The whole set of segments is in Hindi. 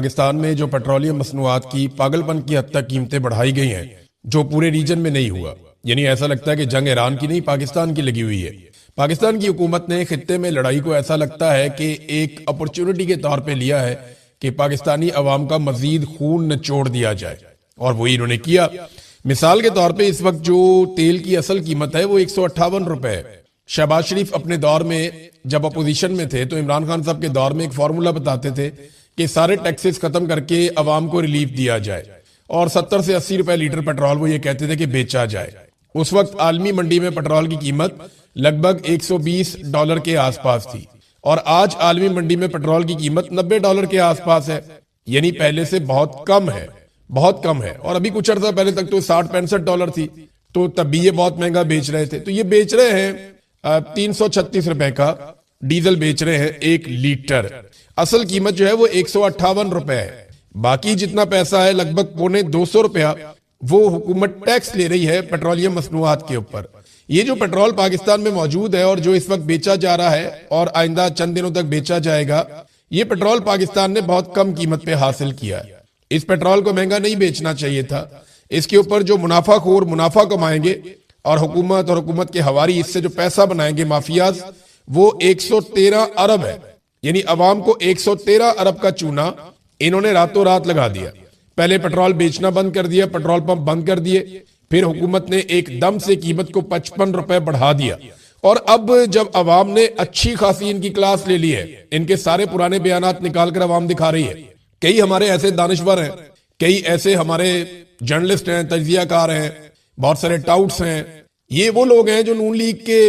पाकिस्तान में जो पेट्रोलियम मसनूआत की पागलपन की हद तक कीमतें बढ़ाई गई हैं, जो पूरे रीजन में नहीं हुआ। यानी ऐसा लगता है कि जंग ईरान की नहीं, पाकिस्तान की लगी हुई है। पाकिस्तान की हुकूमत ने खित्ते में लड़ाई को ऐसा लगता है कि एक अपॉर्चुनिटी के तौर पे लिया है कि पाकिस्तानी अवाम का मजीद खून निचोड़ दिया जाए, और वही इन्होंने किया। मिसाल के तौर पे इस वक्त जो तेल की असल कीमत है वो 158 रुपए है। शहबाज शरीफ अपने दौर में जब अपोजिशन में थे तो इमरान खान साहब के दौर में एक फार्मूला बताते थे कि सारे टैक्सेस खत्म करके अवाम को रिलीफ दिया जाए, और 70 से 80 रुपए लीटर पेट्रोल वो ये कहते थे कि बेचा जाए। उस वक्त आलमी मंडी में पेट्रोल की कीमत लगभग $120 के आसपास थी, और आज आलमी मंडी में पेट्रोल की कीमत $90 के आसपास है। यानी पहले से बहुत कम है, बहुत कम है। और अभी कुछ अर्सा पहले तक तो $60-65 थी, तो तब भी ये बहुत महंगा बेच रहे थे। तो ये बेच रहे हैं 336 रुपए का डीजल बेच रहे हैं 1 लीटर। असल कीमत जो है वो 158 रुपए है। बाकी जितना पैसा है लगभग $225 रुपया वो हुकूमत टैक्स ले रही है पेट्रोलियम मसनूआत के ऊपर। ये जो पेट्रोल पाकिस्तान में मौजूद है और जो इस वक्त बेचा जा रहा है और आइंदा चंद दिनों तक बेचा जाएगा, ये पेट्रोल पाकिस्तान ने बहुत कम कीमत पे हासिल किया है। इस पेट्रोल को महंगा नहीं बेचना चाहिए था। इसके ऊपर जो मुनाफाखोर मुनाफा कमाएंगे और हुकूमत के हवारी इससे जो पैसा बनाएंगे माफियाज, वो 113 अरब है। यानी अवाम को 113 अरब का चूना इन्होंने रातों रात लगा दिया। पहले पेट्रोल बेचना बंद कर दिया, पेट्रोल पंप बंद कर दिए, फिर हुकूमत ने एकदम से कीमत को 55 रुपए बढ़ा दिया। और अब जब अवाम ने अच्छी खासी इनकी क्लास ले ली है, इनके सारे पुराने बयानात निकाल कर अवाम दिखा रही है। कई हमारे ऐसे दानिश्वर हैं, कई ऐसे हमारे जर्नलिस्ट हैं, तजियाकार हैं, बहुत सारे टाउट्स हैं। ये वो लोग हैं जो नून लीग के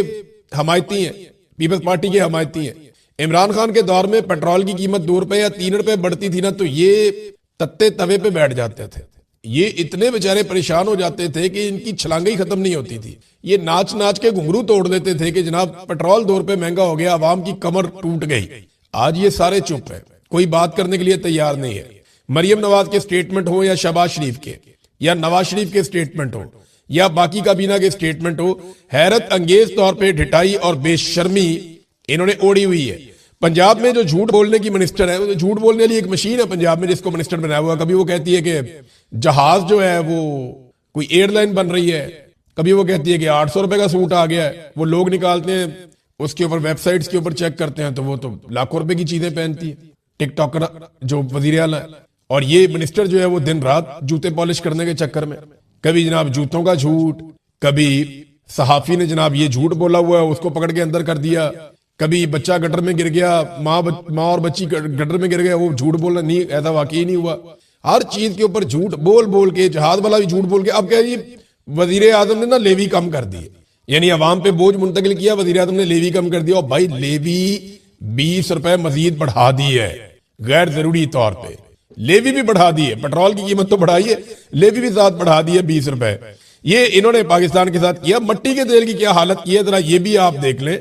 हमायती हैं, पीपल्स पार्टी के हमायती हैं। इमरान खान के दौर में पेट्रोल की कीमत 2 रुपए या 3 रुपए बढ़ती थी ना, तो ये तत्ते तवे पे बैठ जाते थे। ये इतने बेचारे परेशान हो जाते थे कि इनकी छलांगे ही खत्म नहीं होती थी। ये नाच नाच के घुंघरू तोड़ देते थे कि जनाब पेट्रोल 2 रुपए महंगा हो गया, अवाम की कमर टूट गई। आज ये सारे चुप है, कोई बात करने के लिए तैयार नहीं है। मरियम नवाज के स्टेटमेंट हो या शहबाज शरीफ के या नवाज शरीफ के स्टेटमेंट हो या बाकी काबीना के स्टेटमेंट हो, हैरत अंगेज तौर पे ढिठाई और बेशर्मी इन्होंने ओढ़ी हुई है। पंजाब में जो झूठ बोलने की मिनिस्टर है, वो झूठ बोलने के लिए एक मशीन है पंजाब में जिसको मिनिस्टर बनाया हुआ। कभी वो कहती है कि जहाज जो है वो कोई एयरलाइन बन रही है, कभी वो कहती है कि 800 रुपए का सूट आ गया है। वो लोग निकालते हैं, उसके ऊपर वेबसाइट्स के ऊपर चेक करते हैं तो वो तो लाखों रुपए की चीजें पहनती है, टिकटॉकर जो वजीर आला है। और ये मिनिस्टर जो है वो दिन रात जूते पॉलिश करने के चक्कर में, कभी जनाब जूतों का झूठ, कभी सहाफी ने जनाब ये झूठ बोला हुआ है उसको पकड़ के अंदर कर दिया, कभी बच्चा गटर में गिर गया, माँ और बच्ची गटर में गिर गया, वो झूठ बोलना नहीं, ऐसा वाकई नहीं हुआ। हर चीज के ऊपर झूठ बोल बोल के, जहाज वाला भी झूठ बोल के। अब क्या है, वजीर आजम ने ना लेवी कम कर दी, यानी अवाम पे बोझ मुंतकिल किया, वजीर आजम ने लेवी कम कर दिया। और भाई लेवी 20 रुपए मजीद बढ़ा दी है गैर जरूरी तौर पे, लेवी भी बढ़ा दी है। पेट्रोल की कीमत तो बढ़ाई है, लेवी भी साथ बढ़ा दी है 20 रुपए। ये इन्होंने पाकिस्तान के साथ किया। मट्टी के तेल की क्या हालत की है जरा ये भी आप देख लें।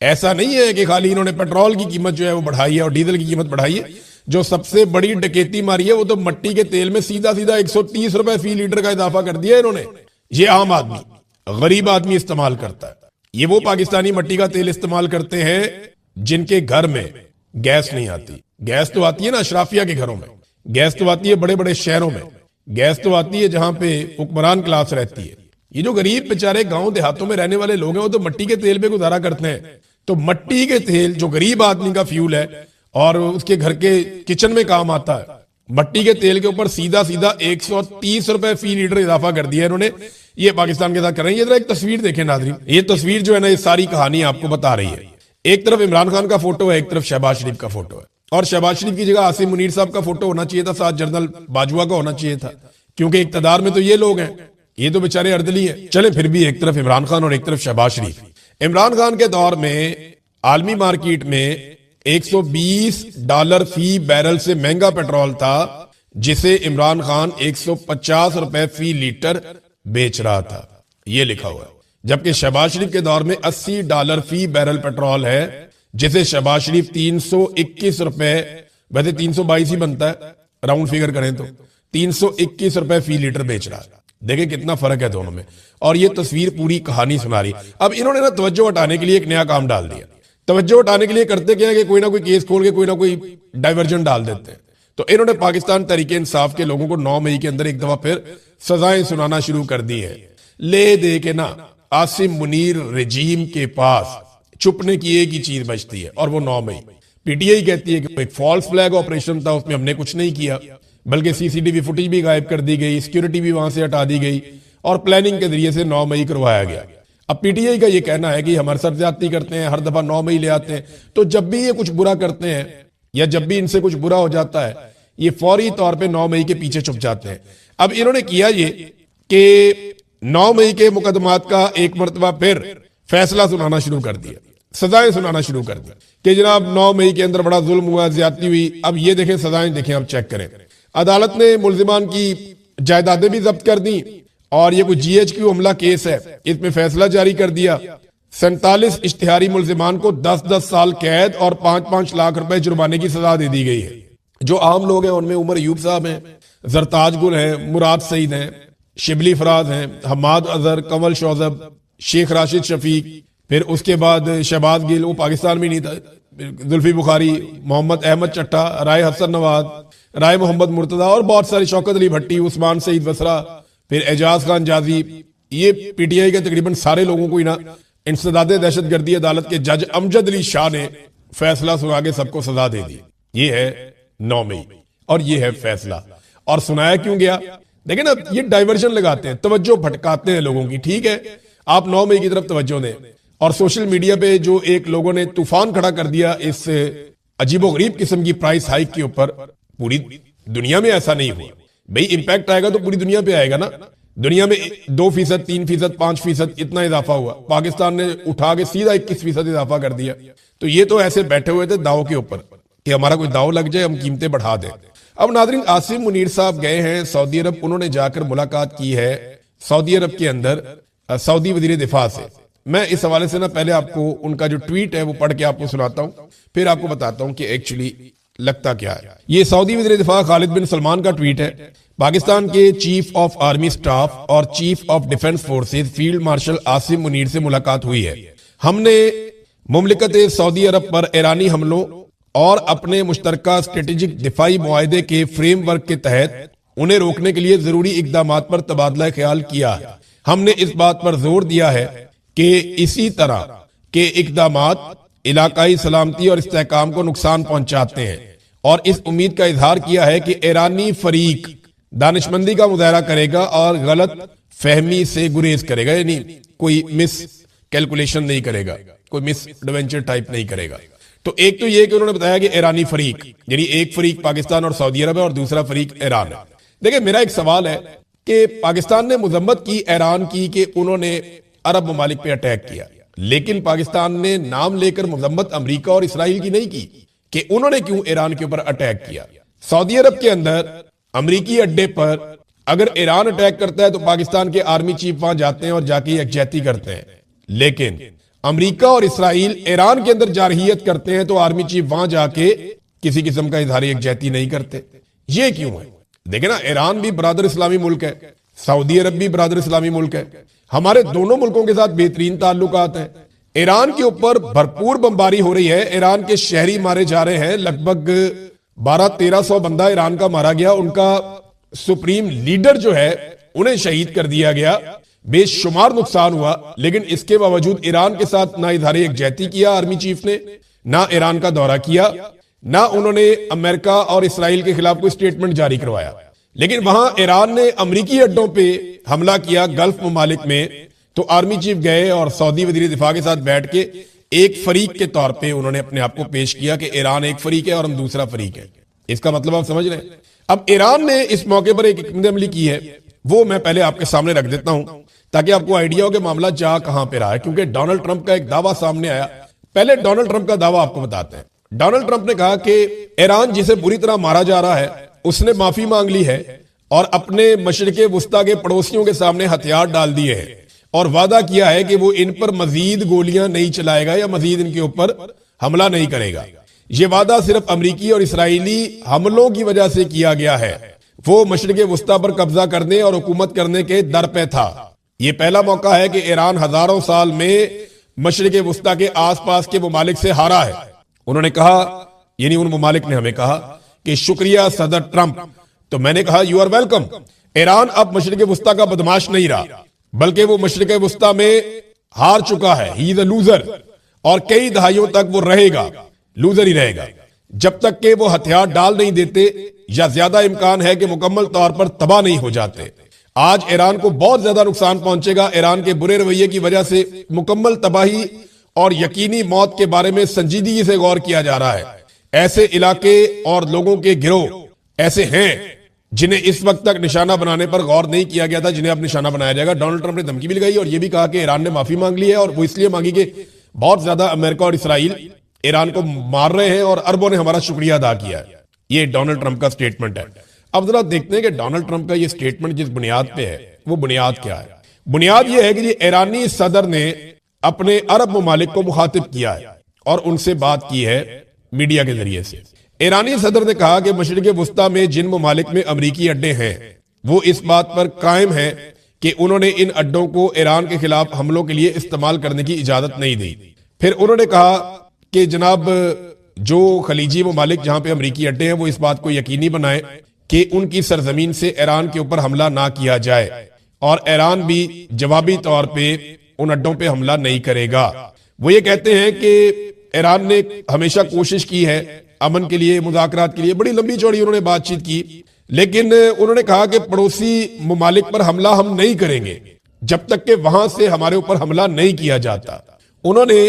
ऐसा नहीं है कि खाली इन्होंने पेट्रोल की कीमत जो है वो बढ़ाई है और डीजल की कीमत बढ़ाई है। जो सबसे बड़ी डकैती मारी है वो तो मट्टी के तेल में सीधा सीधा 130 रुपए फी लीटर का इजाफा कर दिया इन्होंने। ये आम आदमी, गरीब आदमी इस्तेमाल करता है। ये वो पाकिस्तानी मट्टी का तेल इस्तेमाल करते हैं जिनके घर में गैस नहीं आती। गैस तो आती है ना अशराफिया के घरों में, गैस तो आती है बड़े बड़े शहरों में, गैस तो आती है जहां पे हुक्मरान क्लास रहती है। ये जो गरीब बेचारे गांव देहातों में रहने वाले लोग हैं वो तो मट्टी के तेल पे गुजारा करते हैं। तो मट्टी के तेल जो गरीब आदमी का फ्यूल है और उसके घर के किचन में काम आता है, मट्टी के तेल के ऊपर सीधा सीधा 130 रुपए फी लीटर इजाफा कर दिया इन्होंने। ये पाकिस्तान के साथ कर रहे हैं। ये जरा एक तस्वीर देखें नाज़रीन, ये तस्वीर जो है ना ये सारी कहानी आपको बता रही है। एक तरफ इमरान खान का फोटो है, एक तरफ शहबाज शरीफ का फोटो है, और शहबाज शरीफ की जगह आसिम मुनीर साहब का फोटो होना चाहिए था, साथ जनरल बाजवा का होना चाहिए था, क्योंकि इक्तदार में तो ये लोग हैं, ये तो बेचारे अर्दली हैं। चले फिर भी एक तरफ इमरान खान और एक तरफ शहबाज शरीफ। इमरान खान के दौर में आलमी मार्केट में $120 फी बैरल से महंगा पेट्रोल था, जिसे इमरान खान 150 रुपए फी लीटर बेच रहा था, ये लिखा हुआ है। जबकि शहबाज शरीफ के दौर में $80 फी बैरल पेट्रोल है, जिसे शहबाज शरीफ 321 रुपए, वैसे 322 ही बनता है राउंड फिगर करें तो, 321 रुपए फी लीटर बेच रहा है। देखें कितना फर्क है दोनों में। और ये तस्वीर पूरी कहानी सुना रही। अब इन्होंने ना तवज्जो हटाने के लिए एक नया काम डाल दिया। तवज्जो हटाने के लिए करते क्या है कि कोई ना कोई केस खोल के कोई ना कोई डाइवर्जन डाल देते हैं। तो इन्होंने पाकिस्तान तहरीके इंसाफ के लोगों को 9 मई के अंदर एक दफा फिर सजाएं सुनाना शुरू कर दी है। ले दे के ना आसिम मुनीर रजीम के पास छुपने की एक ही चीज बचती है और वो 9 मई। पीटीआई कहती है कि एक फॉल्स फ्लैग ऑपरेशन था, उसमें हमने कुछ नहीं किया, बल्कि सीसीटीवी फुटेज भी गायब कर दी गई, सिक्योरिटी भी वहां से हटा दी गई और प्लानिंग के जरिए से 9 मई करवाया गया। अब पीटीआई का ये कहना है कि हमारे साथ ज्यादती करते हैं, हर दफा 9 मई ले आते हैं, तो जब भी ये कुछ बुरा करते हैं या जब भी इनसे कुछ बुरा हो जाता है ये फौरी तौर पे 9 मई के पीछे छुप जाते हैं। अब इन्होंने किया ये कि 9 मई के मुकदमात का एक मरतबा फिर फैसला सुनाना शुरू कर दिया, सजाएं सुनाना शुरू कर दी कि जनाब 9 मई के अंदर बड़ा जुल्म हुआ, ज्यादती हुई। अब ये देखें सजाएं देखें, अब चेक करें। अदालत ने मुल्जिमान की जायदादें भी जब्त कर दी और ये कोई GHQ हमला केस है, इसमें फैसला जारी कर दिया। 47 इश्तिहारी मुल्जिमान को 10-10 साल कैद और 5-5 लाख रुपए जुर्माने की सजा दे दी गई है। जो आम लोग हैं उनमें उमर अयूब साहब हैं, जरताज गुल हैं, मुराद सईद हैं, शिबली फराज हैं, हमाद अजहर, कंवल शौजब, शेख राशिद शफीक, फिर उसके बाद शहबाज गिल, वो पाकिस्तान में नहीं था, जुल्फी बुखारी, मोहम्मद अहमद चट्टा, राय हसन नवाज, राय मोहम्मद मुर्तजा और बहुत सारे, शौकत अली भट्टी, उस्मान सईद बसरा, फिर एजाज खान जाजी। ये पीटीआई के तकरीबन सारे लोगों को ही ना इंसदादे दहशतगर्दी अदालत के जज अमजद अली शाह ने फैसला सुना के सबको सजा दे दी। ये है 9 मई और ये है फैसला। और सुनाया क्यों गया? देखिए ना, ये डाइवर्जन लगाते हैं, तवज्जो भटकाते हैं लोगों की। ठीक है, आप 9 मई की तरफ तवज्जो दें और सोशल मीडिया पे जो एक लोगों ने तूफान खड़ा कर दिया इस अजीबोगरीब किस्म की प्राइस हाइक के ऊपर, पूरी दुनिया में ऐसा नहीं हुआ। भाई इंपैक्ट आएगा तो पूरी दुनिया पे आएगा ना। दुनिया में 2%, 3%, 5% इतना इजाफा हुआ, पाकिस्तान ने उठा के सीधा 21% इजाफा कर दिया। तो ये तो ऐसे बैठे हुए थे दाव के ऊपर कि हमारा कोई दाव लग जाए, हम कीमतें बढ़ा दें। अब नाज़रीन, आसिम मुनीर साहब गए हैं सऊदी अरब, उन्होंने जाकर मुलाकात की है सऊदी अरब के अंदर सऊदी वजीर दिफा से। मैं इस हवाले से ना पहले आपको उनका जो ट्वीट है वो पढ़ के आपको सुनाता हूं, फिर आपको बताता हूं कि एक्चुअली लगता क्या है। ये सऊदी वजीर दिफा खालिद बिन सलमान का ट्वीट है। पाकिस्तान के चीफ ऑफ आर्मी स्टाफ और chief of defence forces field marshal Asim Munir से मुलाकात हुई है। हमने मुमलिकत सऊदी अरब पर ईरानी हमलों और अपने मुश्तरका स्ट्रेटेजिक दिफाई मुआहदे के फ्रेमवर्क के तहत उन्हें रोकने के लिए जरूरी इकदाम पर तबादला ख्याल किया है। हमने इस बात पर जोर दिया है कि इसी तरह के इकदाम इलाकाई सलामती और इस्तेहकाम को नुकसान पहुंचाते हैं और इस उम्मीद का इजहार किया है कि ईरानी फरीक दानिशमंदी का मुजाहरा करेगा और गलत फहमी से गुरेज करेगा, यानी कोई मिस कैलकुलेशन नहीं करेगा, कोई मिस एडवेंचर टाइप नहीं करेगा। तो एक तो ये कि उन्होंने बताया कि ईरानी फरीक, यानी एक फरीक पाकिस्तान और सऊदी अरब है और दूसरा फरीक ईरान है। देखिए, मेरा एक सवाल है कि पाकिस्तान ने मजम्मत की ईरान की कि उन्होंने अरब ममालिक पे अटैक किया, लेकिन पाकिस्तान ने नाम लेकर मजम्मत अमेरिका और इसराइल की नहीं की कि उन्होंने क्यों ईरान के ऊपर अटैक किया। सऊदी अरब के अंदर अमरीकी अड्डे पर अगर ईरान अटैक करता है तो पाकिस्तान के आर्मी चीफ वहां जाते हैं और जाके यकजहती करते हैं, लेकिन अमेरिका और इसराइल ईरान के अंदर जारहियत करते हैं तो आर्मी चीफ वहां जाके किसी किस्म का इजहार यकजहती नहीं करते। ये क्यों है? देखे ना, ईरान भी बरादर इस्लामी मुल्क है, सऊदी अरब भी बरादर इस्लामी मुल्क है, हमारे दोनों मुल्कों के साथ बेहतरीन ताल्लुकात हैं। ईरान के ऊपर भरपूर बमबारी हो रही है, ईरान के शहरी मारे जा रहे हैं, लगभग 1200-1300 बंदा ईरान का मारा गया, उनका सुप्रीम लीडर जो है उन्हें शहीद कर दिया गया, बेशुमार नुकसान हुआ। लेकिन इसके बावजूद ईरान के साथ ना इजहार यकजहती किया आर्मी चीफ ने, ना ईरान का दौरा किया, ना उन्होंने अमेरिका और इसराइल के खिलाफ कोई स्टेटमेंट जारी करवाया। लेकिन वहां ईरान ने अमरीकी अड्डों पे हमला किया गल्फ ममालिक में, तो आर्मी चीफ गए और सऊदी वजीर दिफा के साथ बैठ के एक फरीक के तौर पे उन्होंने अपने आप को पेश किया कि ईरान एक फरीक है और हम दूसरा फरीक है। इसका मतलब आप समझ रहे हैं। अब ईरान ने इस मौके पर एक अमली की है, वो मैं पहले आपके सामने रख देता हूं ताकि आपको आइडिया हो कि मामला जा कहां पे रहा है, क्योंकि डोनाल्ड ट्रंप का एक दावा सामने आया। पहले डोनाल्ड ट्रंप का दावा आपको बताते हैं। डोनाल्ड ट्रंप ने कहा कि ईरान जिसे बुरी तरह मारा जा रहा है उसने माफी मांग ली है और अपने मशरिके वुस्ता के पड़ोसियों के सामने हथियार डाल दिए हैं और वादा किया है कि वो इन पर मजीद गोलियां नहीं चलाएगा या मजीद इनके ऊपर हमला नहीं करेगा। ये वादा सिर्फ अमरीकी और इसराइली हमलों की वजह से किया गया है। वो मशरिके वुस्ता पर कब्जा करने और हुकूमत करने के दर पे था। ये पहला मौका है कि ईरान हजारों साल में मशरिके वुस्ता के आसपास के ममालिक से हारा है। उन्होंने कहा, यानी उन ममालिक ने हमें कहा कि शुक्रिया सदर ट्रंप। तो मैंने कहा यू आर वेलकम। ईरान अब मशरिक वस्ता का बदमाश नहीं रहा, बल्कि वो मशरिक वस्ता में हार चुका है। ही इज अ लूजर, और कई दहाइयों तक वो रहेगा, लूजर ही रहेगा, जब तक कि वो हथियार डाल नहीं देते या ज्यादा इम्कान है कि मुकम्मल तौर पर तबाह नहीं हो जाते। आज ईरान को बहुत ज्यादा नुकसान पहुंचेगा। ईरान के बुरे रवैये की वजह से मुकम्मल तबाही और यकीनी मौत के बारे में संजीदगी से गौर किया जा रहा है। ऐसे इलाके और लोगों के गिरोह ऐसे हैं जिन्हें इस वक्त तक निशाना बनाने पर गौर नहीं किया गया था, जिन्हें अब निशाना बनाया जाएगा। डोनाल्ड ट्रंप ने धमकी भी लगाई और यह भी कहा कि ईरान ने माफी मांग ली है, और वो इसलिए मांगी कि बहुत ज्यादा अमेरिका और इसराइल ईरान को मार रहे हैं और अरबों ने हमारा शुक्रिया अदा किया है। ये डोनाल्ड ट्रंप का स्टेटमेंट है। अब जरा देखते हैं कि डोनाल्ड ट्रंप का ये स्टेटमेंट जिस बुनियाद पे है, वो बुनियाद क्या है। बुनियाद ये है कि ये ईरानी सदर ने अपने अरब ममालिक को मुखातिब किया है और उनसे बात की है मीडिया के जरिए से। ईरानी सदर ने कहा कि मशरिक वस्ता में जिन ममालिक में अमरीकी अड्डे हैं, वो इस बात पर कायम है कि उन्होंने इन अड्डों को ईरान के खिलाफ हमलों के लिए इस्तेमाल करने की इजाजत नहीं दी। फिर उन्होंने कहा कि जनाब जो खलीजी ममालिक जहां पे अमरीकी अड्डे हैं, वो इस बात को यकीनी बनाए कि उनकी सरजमीन से ईरान के ऊपर हमला ना किया जाए, और ईरान भी जवाबी तौर पे उन अड्डों पे हमला नहीं करेगा। वो ये कहते हैं कि ईरान ने हमेशा कोशिश की है अमन के लिए, मुज़ाकरात के लिए, बड़ी लंबी चौड़ी उन्होंने बातचीत की, लेकिन उन्होंने कहा कि पड़ोसी ममालिक पर हमला हम नहीं करेंगे जब तक कि वहां से हमारे ऊपर हमला नहीं किया जाता। उन्होंने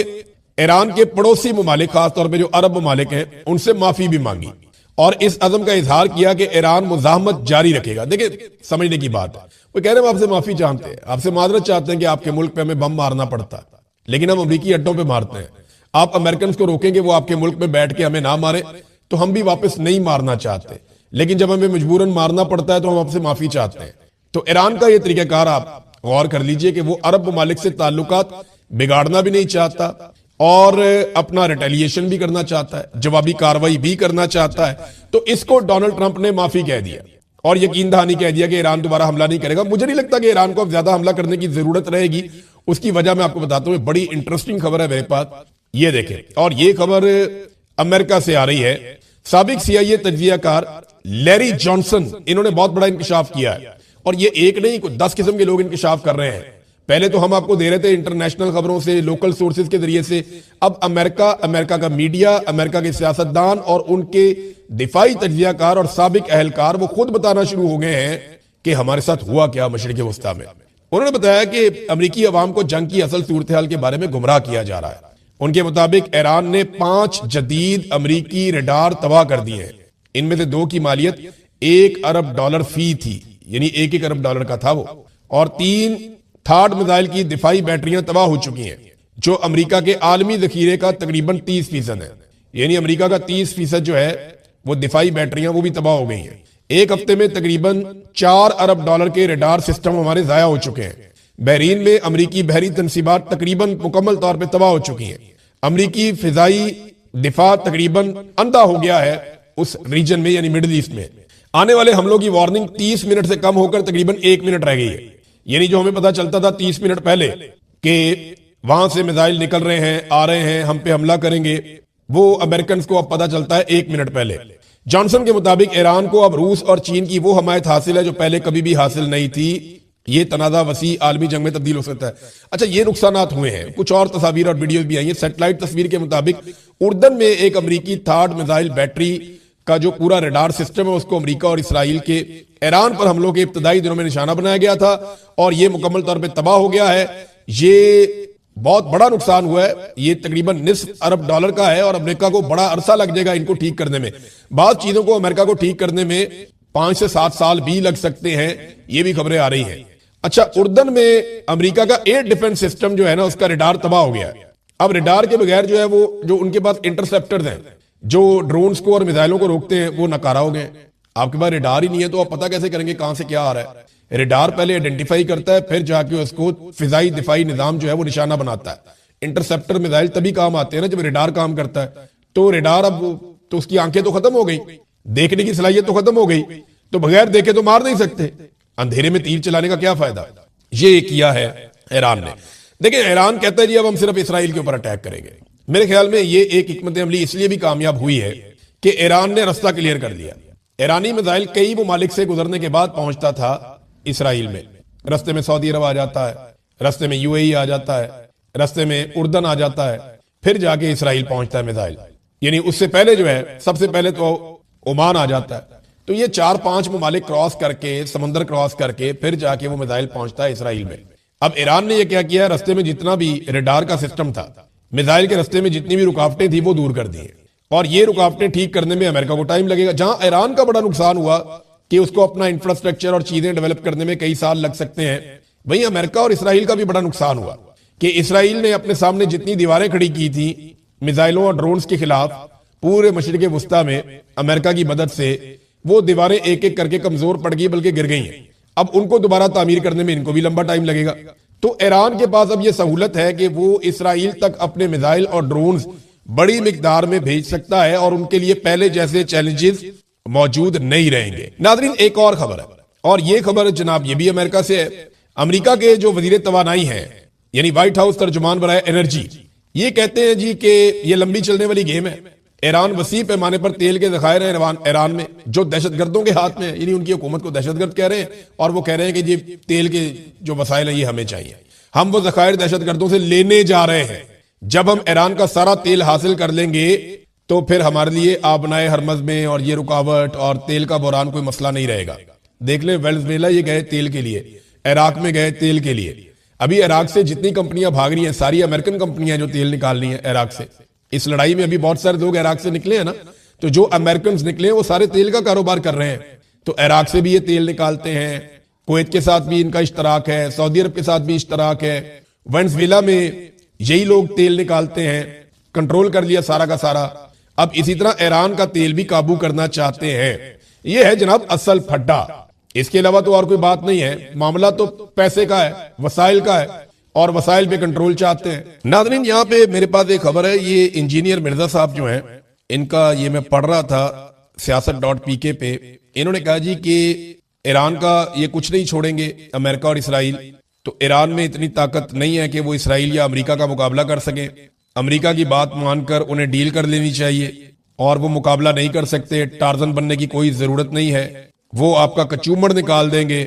ईरान के पड़ोसी ममालिक, खासतौर पर जो अरब ममालिक हैं, उनसे माफी भी मांगी और इस अज़म का इजहार किया कि ईरान मुज़ाहमत जारी रखेगा। देखिए, समझने की बात है, वो कह रहे हैं हम आपसे माफी चाहते हैं, आपसे माजरत चाहते हैं कि आपके मुल्क पे हमें बम मारना पड़ता, लेकिन हम अमरीकी अड्डों पे मारते हैं। आप अमेरिकन को रोकेंगे वो आपके मुल्क में बैठ के हमें ना मारे, तो हम भी वापस नहीं मारना चाहते, लेकिन जब हमें मजबूरन मारना पड़ता है तो हम आपसे माफी चाहते हैं। तो ईरान का ये तरीकाकार आप गौर कर लीजिए कि वो अरब ममालिक से ताल्लुकात बिगाड़ना भी नहीं चाहता और अपना रिटेलिएशन भी करना चाहता है, जवाबी कार्रवाई भी करना चाहता है। तो इसको डोनाल्ड ट्रंप ने माफी कह दिया और यकीन दहानी कह दिया कि ईरान दोबारा हमला नहीं करेगा। मुझे नहीं लगता कि ईरान को अब ज्यादा हमला करने की जरूरत रहेगी। उसकी वजह मैं आपको बताता हूं, बड़ी इंटरेस्टिंग खबर है मेरे पास, ये देखें। और ये खबर अमेरिका से आ रही है। साबिक CIA तज्जियाकार लैरी जॉनसन, इन्होंने बहुत बड़ा इंकशाफ किया है, और ये एक नहीं, 10 किस्म के लोग इंकशाफ कर रहे हैं। पहले तो हम आपको दे रहे थे इंटरनेशनल खबरों से, लोकल सोर्सेज के जरिए से। अब अमेरिका का मीडिया, अमेरिका के सियासतदान और उनके दिफाई तज्जियाकार और साबिक अहलकार वो खुद बताना शुरू हो गए हैं कि हमारे साथ हुआ क्या मशरिक वस्ता में। उन्होंने बताया कि अमरीकी अवाम को जंग की असल सूरत हाल के बारे में गुमराह किया जा रहा है। उनके मुताबिक ईरान ने 5 जदीद अमरीकी रडार तबाह कर दिए हैं। इनमें से 2 की मालियत $1 अरब फी थी, यानी $1 अरब का था वो, और 3 थार्ड मिसाइल की दिफाई बैटरियां तबाह हो चुकी हैं, जो अमेरिका के आलमी जखीरे का तकरीबन 30% है। यानी अमेरिका का 30% जो है वो दिफाई बैटरियां वो भी तबाह हो गई हैं। एक हफ्ते में तकरीबन $4 अरब के रडार सिस्टम हमारे जाया हो चुके हैं। बहरीन में अमरीकी बहरी तनसीबात तकरीबन मुकम्मल तौर पर तबाह हो चुकी हैं। अमरीकी फिजाई दिफा तकरीबन अंधा हो गया है उस रीजन में, यानी मिडिल ईस्ट में। आने वाले हमलों की वार्निंग 30 मिनट से कम होकर तकरीबन 1 मिनट रह गई है। यानी जो हमें पता चलता था 30 मिनट पहले कि वहां से मिसाइल निकल रहे हैं, आ रहे हैं, हम पे हमला करेंगे, वो अमेरिकन को अब पता चलता है 1 मिनट पहले। जॉनसन के मुताबिक ईरान को अब रूस और चीन की वो हमायत हासिल है जो पहले कभी भी हासिल नहीं थी। ये तनाज़ा वसी आलमी जंग में तब्दील हो सकता है। अच्छा, ये नुकसानात हुए हैं। कुछ और तस्वीर और वीडियो भी आई है। सैटेलाइट तस्वीर के मुताबिक उर्दन में एक अमरीकी थार्ड मिसाइल बैटरी का जो पूरा रडार सिस्टम है उसको अमेरिका और इसराइल के ईरान पर हमलों के इब्तदाई दिनों में निशाना बनाया गया था, और ये मुकम्मल तौर पे तबाह हो गया है। ये बहुत बड़ा नुकसान हुआ है। ये तकरीबन $1 अरब का है, और अमेरिका को बड़ा अरसा लग जाएगा इनको ठीक करने में। बाद चीजों को अमेरिका को ठीक करने में 5 से 7 साल भी लग सकते हैं, ये भी खबरें आ रही हैं। अच्छा, उर्दन में अमेरिका का एयर डिफेंस सिस्टम जो है ना, उसका रडार तबाह हो गया है। अब रडार के बगैर जो है वो जो उनके पास इंटरसेप्टर्स हैं जो ड्रोन्स को और मिसाइलों को रोकते हैं, वो नकारा हो गए। आपके पास रडार ही नहीं है तो आप पता कैसे करेंगे कहां से क्या आ रहा है। रडार पहले आइडेंटिफाई करता है, फिर जाके उसको फिजाई दिफाई निजाम जो है वो निशाना बनाता है। इंटरसेप्टर मिसाइल तभी काम आते हैं ना जब रडार काम करता है। तो रडार अब तो उसकी आंखें तो खत्म हो गई, देखने की सलाहियत तो खत्म हो गई, तो बगैर देखे तो मार नहीं सकते। अंधेरे में तीर चलाने का क्या फायदा। ये किया है ईरान ने। देखिए, ईरान कहता है जी अब हम सिर्फ इसराइल के ऊपर अटैक करेंगे। मेरे ख्याल में ये एक हिकमत अमली इसलिए भी कामयाब हुई है कि ईरान ने रास्ता क्लियर कर दिया। ईरानी मिसाइल कई ममालिक से गुजरने के बाद पहुंचता था इसराइल में। रास्ते में सऊदी अरब आ जाता है, रास्ते में यूएई आ जाता है, रास्ते में उर्दन आ जाता है, फिर जाके इसराइल पहुंचता है मिसाइल। यानी उससे पहले जो है सबसे पहले तो ओमान आ जाता है। तो ये 4-5 ममालिक क्रॉस करके, समुद्र क्रॉस करके फिर जाके वो मिसाइल पहुंचता है इसराइल में। अब ईरान ने ये क्या किया, रास्ते में जितना भी रडार का सिस्टम था, मिसाइल के रास्ते में जितनी भी रुकावटें थी वो दूर कर दी। और ये रुकावटें ठीक करने में अमेरिका को टाइम लगेगा। जहां ईरान का बड़ा नुकसान हुआ कि उसको अपना इंफ्रास्ट्रक्चर और चीजें डेवलप करने में कई साल लग सकते हैं, वहीं अमेरिका और इसराइल का भी बड़ा नुकसान हुआ कि इसराइल ने अपने सामने जितनी दीवारें खड़ी की थी मिसाइलों और ड्रोन्स के खिलाफ, पूरे मशरिक वुस्ता में अमेरिका की मदद से वो दीवारें एक एक करके कमजोर पड़ गई, बल्कि गिर गई हैं। अब उनको दोबारा तामीर करने में इनको भी लंबा टाइम लगेगा। तो ईरान के पास अब यह सहूलत है कि वो इसराइल तक अपने मिसाइल और ड्रोन्स बड़ी मिकदार में भेज सकता है और उनके लिए पहले जैसे चैलेंजेस मौजूद नहीं रहेंगे। नाज़रीन, एक और खबर है, और ये खबर जनाब ये भी अमेरिका से है। अमेरिका के जो वजीर तवानाई हैं, यानी व्हाइट हाउस तर्जुमान बराए एनर्जी, ये कहते हैं जी कि ये लंबी चलने वाली गेम है। ईरान वसी पैमाने पर तेल के जखायर हैं ईरान में, जो दहशतगर्दों के हाथ में है। यानी उनकी हुकूमत को दहशतगर्द कह रहे हैं और वो कह रहे हैं कि जी तेल के जो वसाइल है ये हमें चाहिए, हम वो जखायर दहशतगर्दों से लेने जा रहे हैं। जब हम ईरान का सारा तेल हासिल कर लेंगे तो फिर हमारे लिए आबनाए हरमज में और ये रुकावट और तेल का बहरान कोई मसला नहीं रहेगा। देख ले, वेनेजुएला ये गए तेल के लिए, इराक में गए तेल के लिए। अभी इराक से जितनी कंपनियां भाग रही हैं सारी अमेरिकन कंपनियां जो तेल निकाल रही हैं इराक से। इस लड़ाई में अभी बहुत सारे लोग इराक से निकले हैं ना, तो जो अमेरिकन निकले हैं वो सारे तेल का कारोबार कर रहे हैं। तो इराक से भी ये तेल निकालते हैं, कुवैत के साथ भी इनका इश्तराक है, सऊदी अरब के साथ भी इश्तराक है, वेनेजुएला में यही लोग तेल निकालते हैं, कंट्रोल कर लिया सारा का सारा। अब इसी तरह ईरान का तेल भी काबू करना चाहते हैं। यह है जनाब असल फड्डा, इसके अलावा तो और कोई बात नहीं है। मामला तो पैसे का है, वसाइल का है, और वसाइल पे कंट्रोल चाहते हैं। नाज़रीन, यहाँ पे मेरे पास एक खबर है, ये इंजीनियर मिर्जा साहब जो हैं, इनका ये मैं पढ़ रहा था siyaasat.pk पे। इन्होंने कहा जी कि ईरान का ये कुछ नहीं छोड़ेंगे, अमेरिका और इसराइल। तो ईरान में इतनी ताकत नहीं है कि वो इसराइल या अमेरिका का मुकाबला कर सके। अमेरिका की बात मानकर उन्हें डील कर लेनी चाहिए, और वो मुकाबला नहीं कर सकते। टार्जन बनने की कोई जरूरत नहीं है, वो आपका कचूमड़ निकाल देंगे।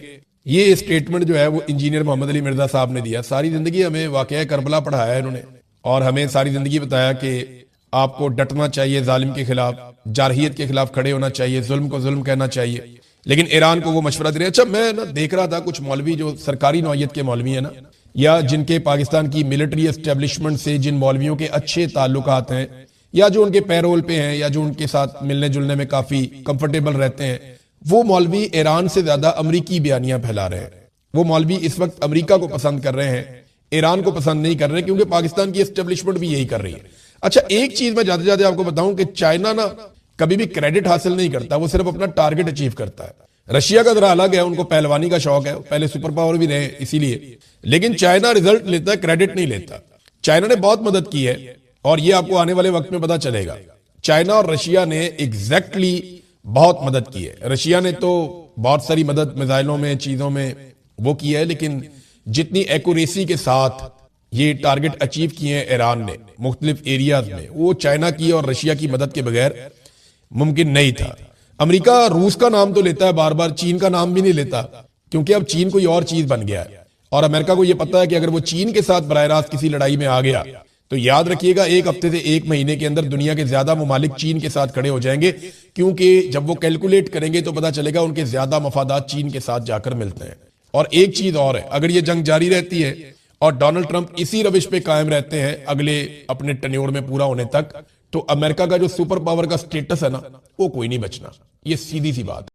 ये स्टेटमेंट जो है वो इंजीनियर मोहम्मद अली मिर्जा साहब ने दिया। सारी जिंदगी हमें वाकया करबला पढ़ाया है इन्होंने, और हमें सारी जिंदगी बताया कि आपको डटना चाहिए, जालिम के खिलाफ, जारहियत के खिलाफ खड़े होना चाहिए, जुल्म को जुल्म कहना चाहिए। लेकिन ईरान को वो मशवरा दे रहे हैं। अच्छा, मैं ना देख रहा था कुछ मौलवी जो सरकारी नौयत के मौलवी है ना, या जिनके पाकिस्तान की मिलिट्री एस्टेब्लिशमेंट से जिन मौलवियों के अच्छे ताल्लुकात हैं, या जो उनके पैरोल पे हैं, या जो उनके साथ मिलने जुलने में काफी कंफर्टेबल रहते हैं, वो मौलवी ईरान से ज्यादा अमरीकी बयानियां फैला रहे हैं। वो मौलवी इस वक्त अमरीका को पसंद कर रहे हैं, ईरान को पसंद नहीं कर रहे, क्योंकि पाकिस्तान की एस्टेब्लिशमेंट भी यही कर रही है। अच्छा, एक चीज मैं ज्यादा ज्यादा आपको बताऊं कि चाइना ना कभी भी क्रेडिट हासिल नहीं करता, वो सिर्फ अपना टारगेट अचीव करता है। रशिया का जरा अलग है, उनको पहलवानी का शौक है, पहले सुपर पावर भी रहे इसीलिए। लेकिन चाइना रिजल्ट लेता है, क्रेडिट नहीं लेता। चाइना ने बहुत मदद की है, और ये आपको आने वाले वक्त में पता चलेगा। चाइना और रशिया ने एग्जैक्टली बहुत मदद की है। रशिया ने तो बहुत सारी मदद मिसाइलों में, चीजों में वो की है, लेकिन जितनी एक्यूरेसी के साथ ये टारगेट अचीव किए हैं ईरान ने मुख्तलिफ एरियाज में, वो चाइना की और रशिया की मदद के बगैर मुमकिन नहीं था। अमेरिका रूस का नाम तो लेता है बार बार, चीन का नाम भी नहीं लेता, क्योंकि अब चीन कोई और चीज बन गया है। और अमेरिका को यह पता है कि अगर वो चीन के साथ बराह रास्त किसी लड़ाई में आ गया तो याद रखिएगा, एक हफ्ते से एक महीने के अंदर दुनिया के ज्यादा ममालिक चीन के साथ खड़े हो जाएंगे, क्योंकि जब वो कैलकुलेट करेंगे तो पता चलेगा उनके ज्यादा मफादात चीन के साथ जाकर मिलते हैं। और एक चीज और है, अगर ये जंग जारी रहती है और डोनाल्ड ट्रंप इसी रविश पे कायम रहते हैं अगले अपने टेन्योर में पूरा होने तक, तो अमेरिका का जो सुपर पावर का स्टेटस है ना, वो कोई नहीं बचना। ये सीधी सी बात है।